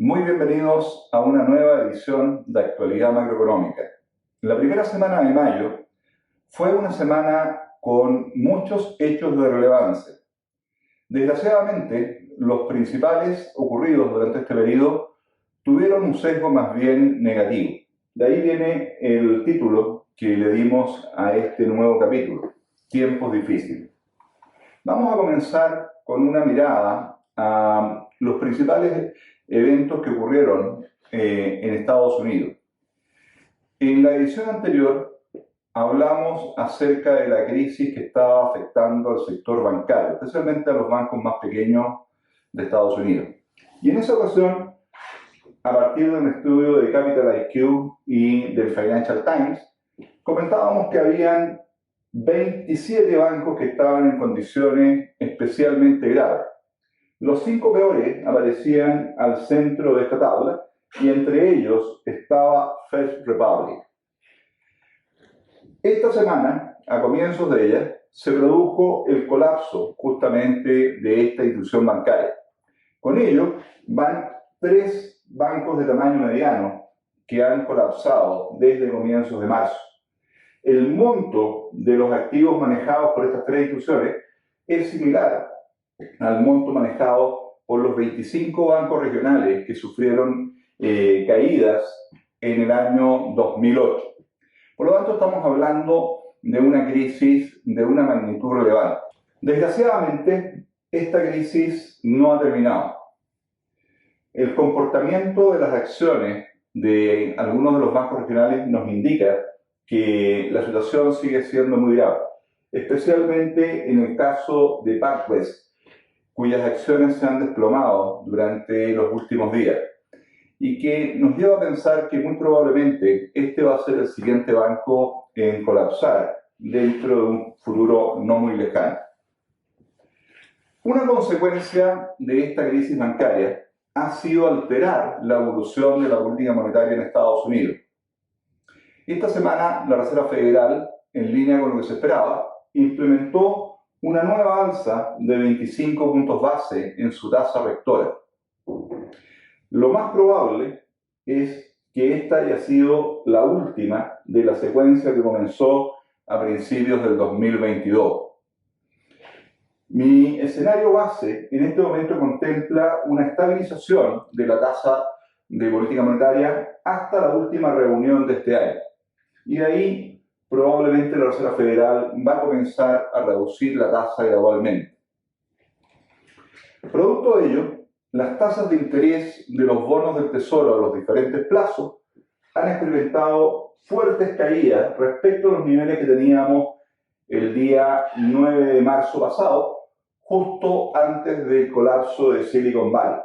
Muy bienvenidos a una nueva edición de Actualidad Macroeconómica. La primera semana de mayo fue una semana con muchos hechos de relevancia. Desgraciadamente, los principales ocurridos durante este periodo tuvieron un sesgo más bien negativo. De ahí viene el título que le dimos a este nuevo capítulo, Tiempos difíciles. Vamos a comenzar con una mirada a los principales eventos que ocurrieron en Estados Unidos. En la edición anterior hablamos acerca de la crisis que estaba afectando al sector bancario, especialmente a los bancos más pequeños de Estados Unidos. Y en esa ocasión, a partir de un estudio de Capital IQ y del Financial Times, comentábamos que habían 27 bancos que estaban en condiciones especialmente graves. Los 5 peores aparecían al centro de esta tabla y entre ellos estaba First Republic. Esta semana, a comienzos de ella, se produjo el colapso justamente de esta institución bancaria. Con ello, van 3 bancos de tamaño mediano que han colapsado desde comienzos de marzo. El monto de los activos manejados por estas 3 instituciones es similar al monto manejado por los 25 bancos regionales que sufrieron caídas en el año 2008. Por lo tanto, estamos hablando de una crisis de una magnitud relevante. Desgraciadamente, esta crisis no ha terminado. El comportamiento de las acciones de algunos de los bancos regionales nos indica que la situación sigue siendo muy grave, especialmente en el caso de PacWest, cuyas acciones se han desplomado durante los últimos días y que nos lleva a pensar que muy probablemente este va a ser el siguiente banco en colapsar dentro de un futuro no muy lejano. Una consecuencia de esta crisis bancaria ha sido alterar la evolución de la política monetaria en Estados Unidos. Esta semana la Reserva Federal, en línea con lo que se esperaba, implementó una nueva alza de 25 puntos base en su tasa rectora. Lo más probable es que esta haya sido la última de la secuencia que comenzó a principios del 2022. Mi escenario base en este momento contempla una estabilización de la tasa de política monetaria hasta la última reunión de este año. Y de ahí probablemente la Reserva Federal va a comenzar a reducir la tasa gradualmente. Producto de ello, las tasas de interés de los bonos del Tesoro a los diferentes plazos han experimentado fuertes caídas respecto a los niveles que teníamos el día 9 de marzo pasado, justo antes del colapso de Silicon Valley.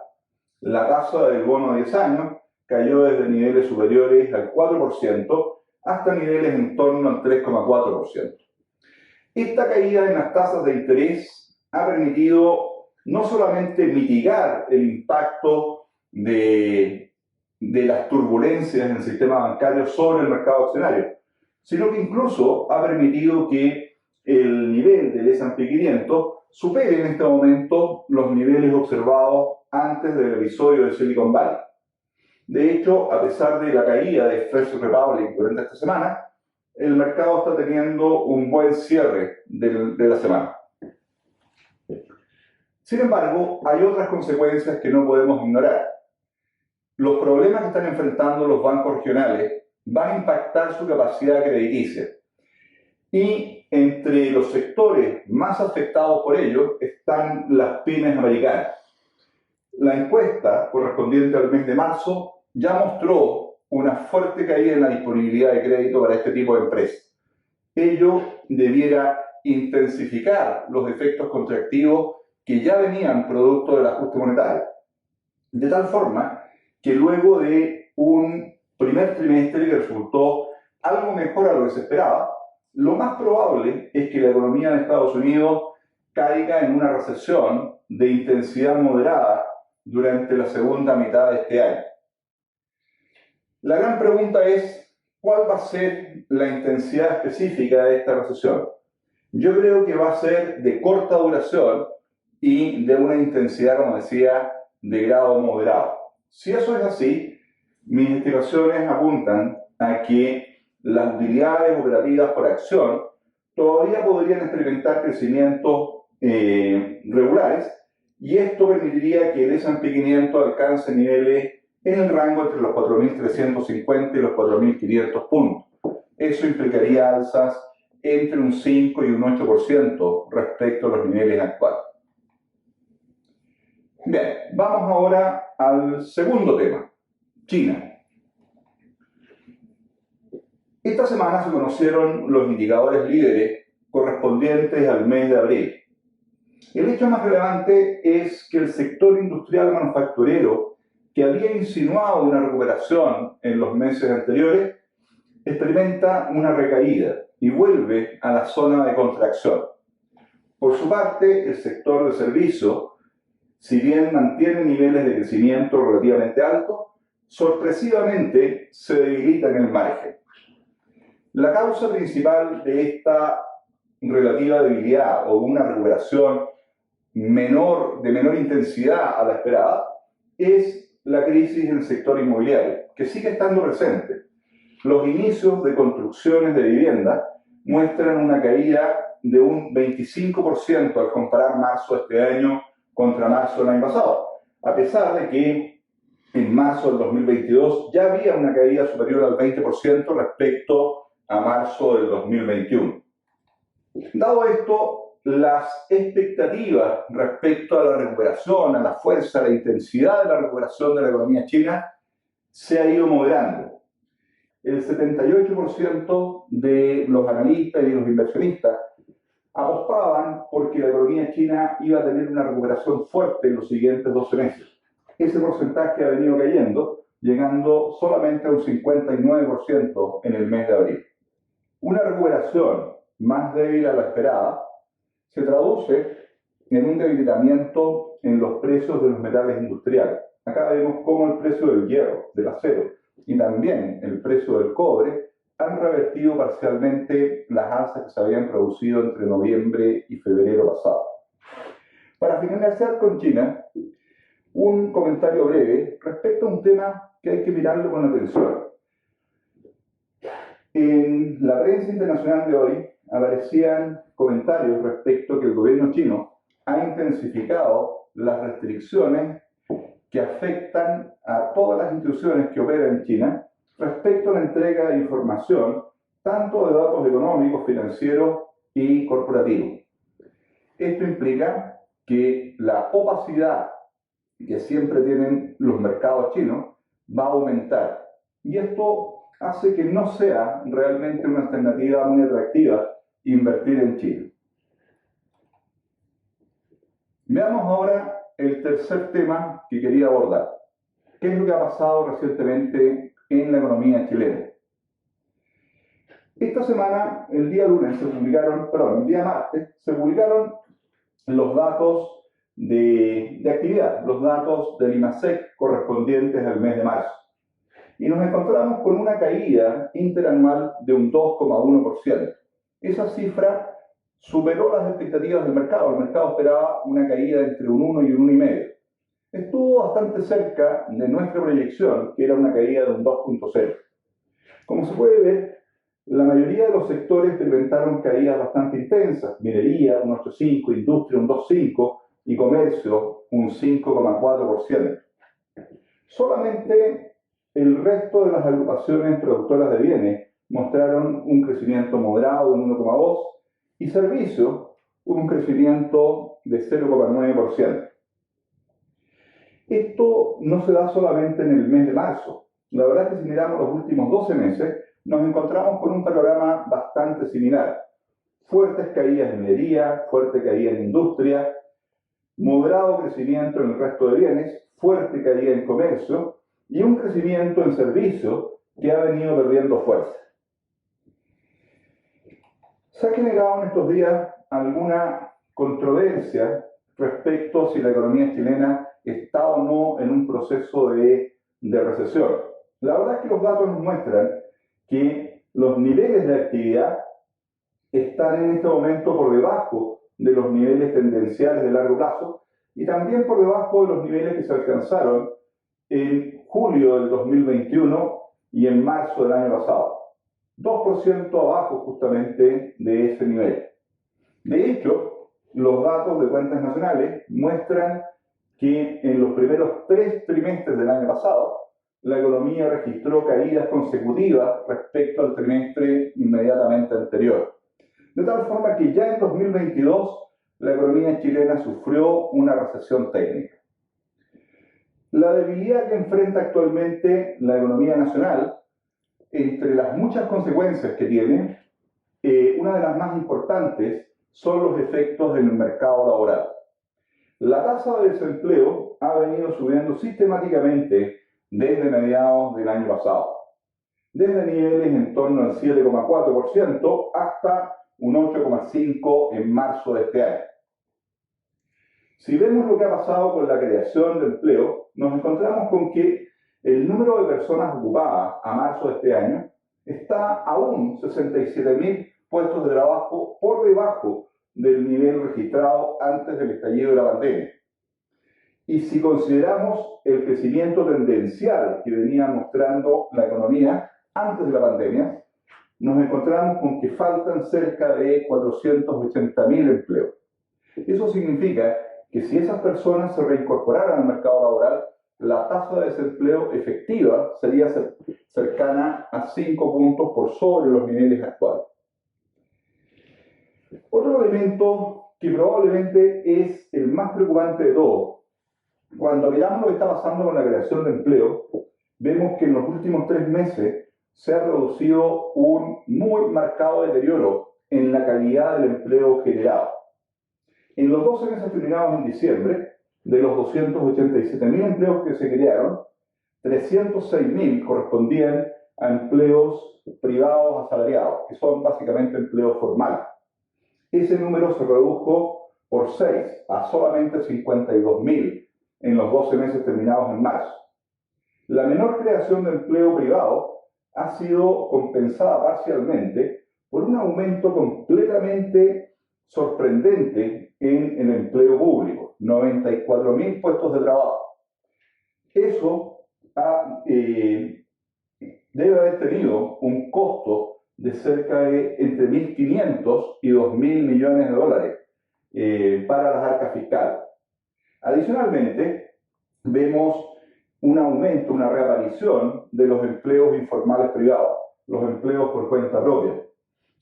La tasa del bono de 10 años cayó desde niveles superiores al 4% hasta niveles en torno al 3,4%. Esta caída en las tasas de interés ha permitido no solamente mitigar el impacto de las turbulencias en el sistema bancario sobre el mercado accionario, sino que incluso ha permitido que el nivel del S&P 500 supere en este momento los niveles observados antes del episodio de Silicon Valley. De hecho, a pesar de la caída de First Republic durante esta semana, el mercado está teniendo un buen cierre de la semana. Sin embargo, hay otras consecuencias que no podemos ignorar. Los problemas que están enfrentando los bancos regionales van a impactar su capacidad crediticia. Y entre los sectores más afectados por ello están las pymes americanas. La encuesta correspondiente al mes de marzo ya mostró una fuerte caída en la disponibilidad de crédito para este tipo de empresas. Ello debiera intensificar los efectos contractivos que ya venían producto del ajuste monetario. De tal forma que luego de un primer trimestre que resultó algo mejor a lo que se esperaba, lo más probable es que la economía de Estados Unidos caiga en una recesión de intensidad moderada durante la segunda mitad de este año. La gran pregunta es, ¿cuál va a ser la intensidad específica de esta recesión? Yo creo que va a ser de corta duración y de una intensidad, como decía, de grado moderado. Si eso es así, mis estimaciones apuntan a que las utilidades operativas por acción todavía podrían experimentar crecimientos regulares, y esto permitiría que el S&P 500 alcance niveles en el rango entre los 4.350 y los 4.500 puntos. Eso implicaría alzas entre un 5 y un 8% respecto a los niveles actuales. Bien, vamos ahora al segundo tema, China. Esta semana se conocieron los indicadores líderes correspondientes al mes de abril. El hecho más relevante es que el sector industrial manufacturero, que había insinuado una recuperación en los meses anteriores, experimenta una recaída y vuelve a la zona de contracción. Por su parte, el sector de servicios, si bien mantiene niveles de crecimiento relativamente altos, sorpresivamente se debilita en el margen. La causa principal de esta relativa debilidad o una recuperación de menor intensidad a la esperada es la crisis en el sector inmobiliario, que sigue estando presente. Los inicios de construcciones de vivienda muestran una caída de un 25% al comparar marzo de este año contra marzo del año pasado, a pesar de que en marzo del 2022 ya había una caída superior al 20% respecto a marzo del 2021. Dado esto, las expectativas respecto a la recuperación, a la fuerza, a la intensidad de la recuperación de la economía china se ha ido moderando. El 78% de los analistas y de los inversionistas apostaban porque la economía china iba a tener una recuperación fuerte en los siguientes 12 meses. Ese porcentaje ha venido cayendo, llegando solamente a un 59% en el mes de abril. Una recuperación más débil a la esperada se traduce en un debilitamiento en los precios de los metales industriales. Acá vemos cómo el precio del hierro, del acero y también el precio del cobre han revertido parcialmente las alzas que se habían producido entre noviembre y febrero pasado. Para finalizar con China, un comentario breve respecto a un tema que hay que mirarlo con atención. En la prensa internacional de hoy aparecían comentarios respecto a que el gobierno chino ha intensificado las restricciones que afectan a todas las instituciones que operan en China respecto a la entrega de información, tanto de datos económicos, financieros y corporativos. Esto implica que la opacidad que siempre tienen los mercados chinos va a aumentar. Y esto hace que no sea realmente una alternativa muy atractiva invertir en China. Veamos ahora el tercer tema que quería abordar. ¿Qué es lo que ha pasado recientemente en la economía chilena? Esta semana, el día martes, se publicaron los datos de actividad, los datos del IMASEC correspondientes al mes de marzo. Y nos encontramos con una caída interanual de un 2,1%. Esa cifra superó las expectativas del mercado. El mercado esperaba una caída entre un 1 y un 1,5. Estuvo bastante cerca de nuestra proyección, que era una caída de un 2,0. Como se puede ver, la mayoría de los sectores experimentaron caídas bastante intensas. Minería, un 8,5, industria, un 2,5 y comercio, un 5,4%. Solamente el resto de las agrupaciones productoras de bienes mostraron un crecimiento moderado de un 1,2 y servicios un crecimiento de 0,9%. Esto no se da solamente en el mes de marzo. La verdad es que si miramos los últimos 12 meses, nos encontramos con un panorama bastante similar. Fuertes caídas en minería, fuerte caída en industria, moderado crecimiento en el resto de bienes, fuerte caída en comercio y un crecimiento en servicios que ha venido perdiendo fuerza. Se ha generado en estos días alguna controversia respecto a si la economía chilena está o no en un proceso de recesión. La verdad es que los datos nos muestran que los niveles de actividad están en este momento por debajo de los niveles tendenciales de largo plazo y también por debajo de los niveles que se alcanzaron en julio del 2021 y en marzo del año pasado. 2% abajo justamente de ese nivel. De hecho, los datos de cuentas nacionales muestran que en los primeros 3 trimestres del año pasado, la economía registró caídas consecutivas respecto al trimestre inmediatamente anterior. De tal forma que ya en 2022 la economía chilena sufrió una recesión técnica. La debilidad que enfrenta actualmente la economía nacional, entre las muchas consecuencias que tiene, una de las más importantes son los efectos en el mercado laboral. La tasa de desempleo ha venido subiendo sistemáticamente desde mediados del año pasado, desde niveles en torno al 7,4% hasta un 8,5% en marzo de este año. Si vemos lo que ha pasado con la creación de empleo, nos encontramos con que el número de personas ocupadas a marzo de este año está aún 67.000 puestos de trabajo por debajo del nivel registrado antes del estallido de la pandemia. Y si consideramos el crecimiento tendencial que venía mostrando la economía antes de la pandemia, nos encontramos con que faltan cerca de 480.000 empleos. Eso significa que si esas personas se reincorporaran al mercado laboral, la tasa de desempleo efectiva sería cercana a 5 puntos por sobre los niveles actuales. Otro elemento que probablemente es el más preocupante de todo, cuando miramos lo que está pasando con la creación de empleo, vemos que en los últimos 3 meses se ha producido un muy marcado deterioro en la calidad del empleo generado. En los 12 meses terminados en diciembre, de los 287.000 empleos que se crearon, 306.000 correspondían a empleos privados asalariados, que son básicamente empleos formales. Ese número se redujo por 6 a solamente 52.000 en los 12 meses terminados en marzo. La menor creación de empleo privado ha sido compensada parcialmente por un aumento completamente sorprendente en el empleo público, 94.000 puestos de trabajo. Eso debe haber tenido un costo de cerca de entre 1.500 y 2.000 millones de dólares para las arcas fiscales. Adicionalmente, vemos un aumento, una reaparición de los empleos informales privados, los empleos por cuenta propia,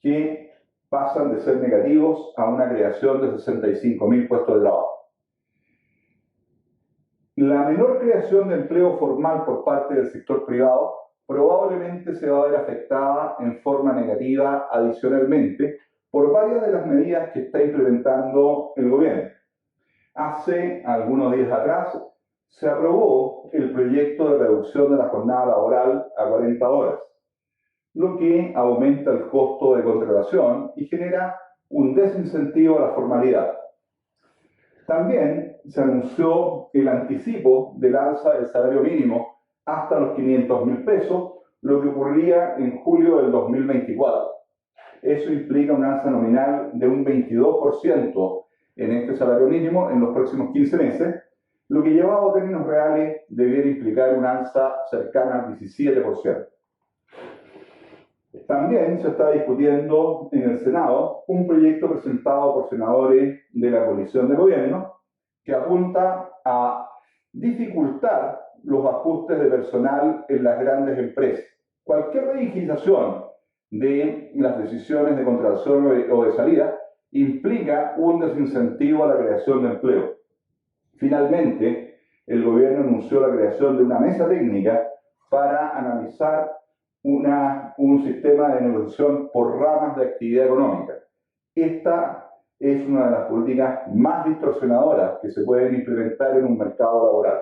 que pasan de ser negativos a una creación de 65.000 puestos de trabajo. La menor creación de empleo formal por parte del sector privado probablemente se va a ver afectada en forma negativa adicionalmente por varias de las medidas que está implementando el gobierno. Hace algunos días atrás se aprobó el proyecto de reducción de la jornada laboral a 40 horas, lo que aumenta el costo de contratación y genera un desincentivo a la formalidad. También se anunció el anticipo del alza del salario mínimo hasta los 500.000 pesos, lo que ocurriría en julio del 2024. Eso implica un alza nominal de un 22% en este salario mínimo en los próximos 15 meses, lo que llevado a términos reales debiera implicar un alza cercana al 17%. También se está discutiendo en el Senado un proyecto presentado por senadores de la coalición de gobierno que apunta a dificultar los ajustes de personal en las grandes empresas. Cualquier rigidización de las decisiones de contratación o de salida implica un desincentivo a la creación de empleo. Finalmente, el gobierno anunció la creación de una mesa técnica para analizar un sistema de negociación por ramas de actividad económica. Esta es una de las políticas más distorsionadoras que se pueden implementar en un mercado laboral.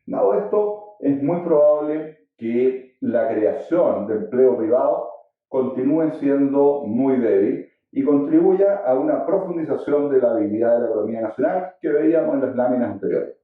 Dado esto, es muy probable que la creación de empleo privado continúe siendo muy débil y contribuya a una profundización de la debilidad de la economía nacional que veíamos en las láminas anteriores.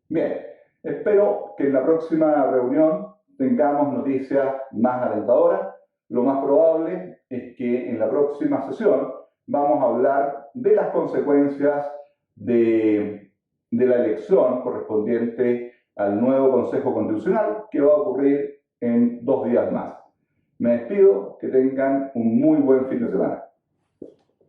Bien, espero que en la próxima reunión tengamos noticias más alentadoras. Lo más probable es que en la próxima sesión vamos a hablar de las consecuencias de la elección correspondiente al nuevo Consejo Constitucional que va a ocurrir en 2 días más. Me despido, que tengan un muy buen fin de semana.